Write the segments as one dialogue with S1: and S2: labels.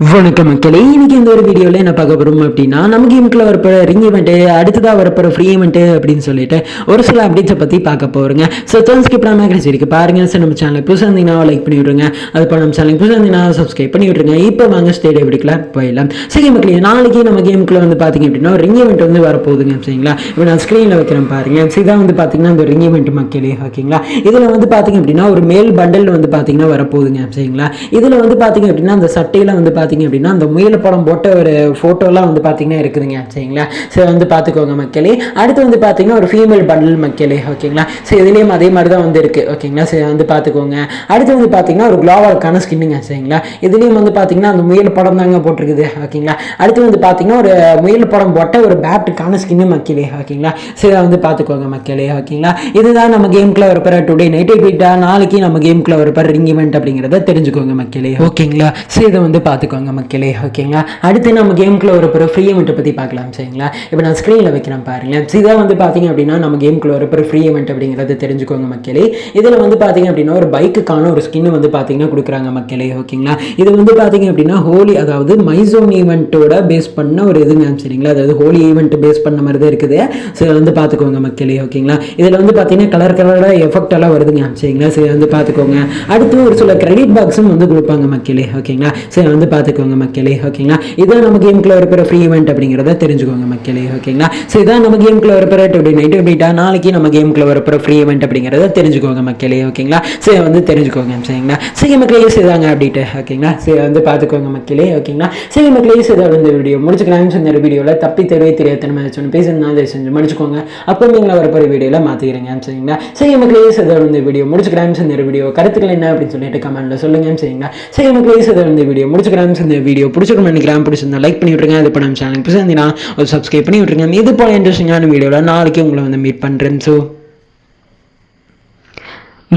S1: வணக்கம் மக்களே, இன்னைக்கு இந்த ஒரு வீடியோவில் என்ன பார்க்க போகிறோம் அப்படின்னா, நம்ம கேமுக்குள்ள வரப்போகிற ரிங் ஈவெண்ட்டு, அடுத்ததாக வரப்போகிற ஃப்ரீ ஈவெண்ட்டு அப்படின்னு சொல்லிட்டு ஒரு சில அப்டேட்ஸை பற்றி பார்க்க போகிறோங்க. ஸோ ஸ்கிப் பண்ணாமல் கடைசி வரைக்கும் பாருங்கள். ஸோ நம்ம சேனல் புதுசாக இருந்தீங்கன்னா லைக் பண்ணி விட்ருங்க. அது போல் நம்ம சேனல் புதுசாக இருந்தீங்கன்னா சப்ஸ்கிரைப் பண்ணி விட்ருங்க. இப்போ வாங்க ஸ்டேட் எப்படிக்கலாம் போயிடலாம். சரி மக்களே, நாளைக்கு நம்ம கேமுக்குள்ள வந்து பார்த்தீங்க அப்படின்னா ஒரு ரிங் ஈவெண்ட் வந்து வரப்போகுதுங்க. சரிங்களா, இப்போ நான் ஸ்க்ரீனில் வைக்கிறேன் பாருங்கள். ஸோ இதான் வந்து பார்த்தீங்கன்னா இந்த ரிங் ஈவெண்ட் மக்களே. ஓகேங்களா, இதில் வந்து பார்த்தீங்க அப்படின்னா ஒரு மேல் பண்டல் வந்து பார்த்தீங்கன்னா வரப்போகுதுங்க. சரிங்களா, இதில் வந்து பார்த்தீங்க அப்படின்னா அந்த சட்டையில் வந்து பார்த்தீங்க அப்படின்னா அந்த முயல் படம் போட்ட ஒரு ஃபோட்டோலாம் வந்து பார்த்தீங்கன்னா இருக்குதுங்க. சரிங்களா, சரி வந்து பார்த்துக்கோங்க மக்களே. அடுத்து வந்து பார்த்தீங்கன்னா ஒரு ஃபீமேல் பண்டல் மக்களே. ஓகேங்களா, சரி இதுலேயும் அதே மாதிரி தான் வந்து இருக்குது. ஓகேங்களா, சரி வந்து பார்த்துக்கோங்க. அடுத்து வந்து பார்த்தீங்கன்னா ஒரு க்ளோவாலுக்கான ஸ்கின்னுங்க. சரிங்களா, இதுலேயும் வந்து பார்த்தீங்கன்னா அந்த முயல் படம் தாங்க போட்டிருக்குது. ஓகேங்களா, அடுத்து வந்து பார்த்தீங்கன்னா ஒரு முயல் படம் போட்ட ஒரு பேட்டுக்கான ஸ்கின்னு மக்களே. ஓகேங்களா, சரி வந்து பார்த்துக்கோங்க மக்களே. ஓகேங்களா, இதுதான் நம்ம கேமுக்குள்ள வரப்போற டுடே நைட் எபிட்டா, நாளைக்கு நம்ம கேமுக்குள்ள வரப்போற ரிங் ஈவெண்ட் அப்படிங்கிறத தெரிஞ்சுக்கோங்க மக்களே. ஓகேங்களா, சரி இதை வந்து பார்த்துக்கோங்க மக்களே. ஓகேங்களா, அடுத்து நம்ம கேமுக்குள்ள வரப்போகிற ஃப்ரீ ஈவெண்ட்டை பற்றி பார்க்கலாம். சரிங்களா, இப்போ நான் ஸ்க்ரீனில் வைக்கிறேன் பாருங்கள். இதான் வந்து பார்த்தீங்க அப்படின்னா நம்ம கேமுக்குள்ள வரப்போகிற ஃப்ரீ ஈவெண்ட் அப்படிங்கிறத தெரிஞ்சுக்கோங்க மக்களே. இதில் வந்து பார்த்தீங்க அப்படின்னா ஒரு பைக்குக்கான ஒரு ஸ்கின்னு வந்து பார்த்தீங்கன்னா கொடுக்குறாங்க மக்களே. ஓகேங்களா, இது வந்து பார்த்தீங்க அப்படின்னா ஹோலி, அதாவது மைசோன் ஈவெண்ட்டோட பேஸ் பண்ண ஒரு இதுங்க. சரிங்களா, அதாவது ஹோலி ஈவெண்ட் பேஸ் பண்ண மாதிரி தான் இருக்குது. சரி வந்து பார்த்துக்கோங்க மக்களே. ஓகேங்களா, இதில் வந்து பார்த்தீங்கன்னா கலர் கலரோட எஃபெக்ட் எல்லாம் வருதுங்க. சரிங்களா, சரி வந்து பார்த்துக்கோங்க. அடுத்து ஒரு சில கிரெடிட் பாக்ஸும் வந்து கொடுப்பாங்க மக்களே. ஓகேங்களா, சரி வந்து பார்த்துக்கோங்க மக்களே. ஓகேங்களா, இதான் நம்ம கேமுக்குள்ள வரப்போற ஃப்ரீ ஈவெண்ட் அப்படிங்கிறத தெரிஞ்சுக்கோங்க மக்களே. ஓகேங்களா, சோ இதான் நம்ம கேமுக்குள்ள வரப்போற டுடே நைட் அப்டேட்டா, நாளைக்கு நம்ம கேமுக்குள்ள வரப்போற ஃப்ரீ ஈவெண்ட் அப்படிங்கிறத தெரிஞ்சுக்கோங்க மக்களே. ஓகேங்களா, சரி வந்து தெரிஞ்சுக்கோங்க. சரிங்களா, சரி மக்களே, சரிதாங்க அப்டேட். ஓகேங்களா, சரி வந்து பார்த்துக்கோங்க மக்களே. ஓகேங்களா, சரி மக்களே, சரி இந்த வீடியோ முடிச்சுக்கலாம். இந்த வீடியோவில் தப்பி தெரியாத சொன்ன பேசுனா செஞ்சு முடிச்சுக்கோங்க. அப்போ நீங்களா வரப்போற வீடியோவில் மாற்றிக்கிறேங்க. சரிங்களா, சரி மக்களே, சரி இந்த வீடியோ முடிச்சுக்கலாம். இந்த வீடியோ கருத்துக்கள் என்ன அப்படின்னு சொல்லிட்டு கமெண்ட்ல சொல்லுங்க. சரிங்களா, சரி மக்களே, சரி இந்த வீடியோ முடிச்சுக்கலாம். இந்த வீடியோ பிடிச்சிருக்கணும் நினைக்கிறேன். பிடிச்சிருந்தா லைக் பண்ணி விட்டுருங்க. இது பண்ண சேனலுக்கு பிடிச்சிருந்தீங்கன்னா ஒரு சப்ஸ்கிரைப் பண்ணி விட்டுருங்க. இது போல இன்ட்ரெஸ்டிங்கான வீடியோவில் நாளைக்கு உங்களை வந்து மீட் பண்ணுறேன். So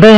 S1: by.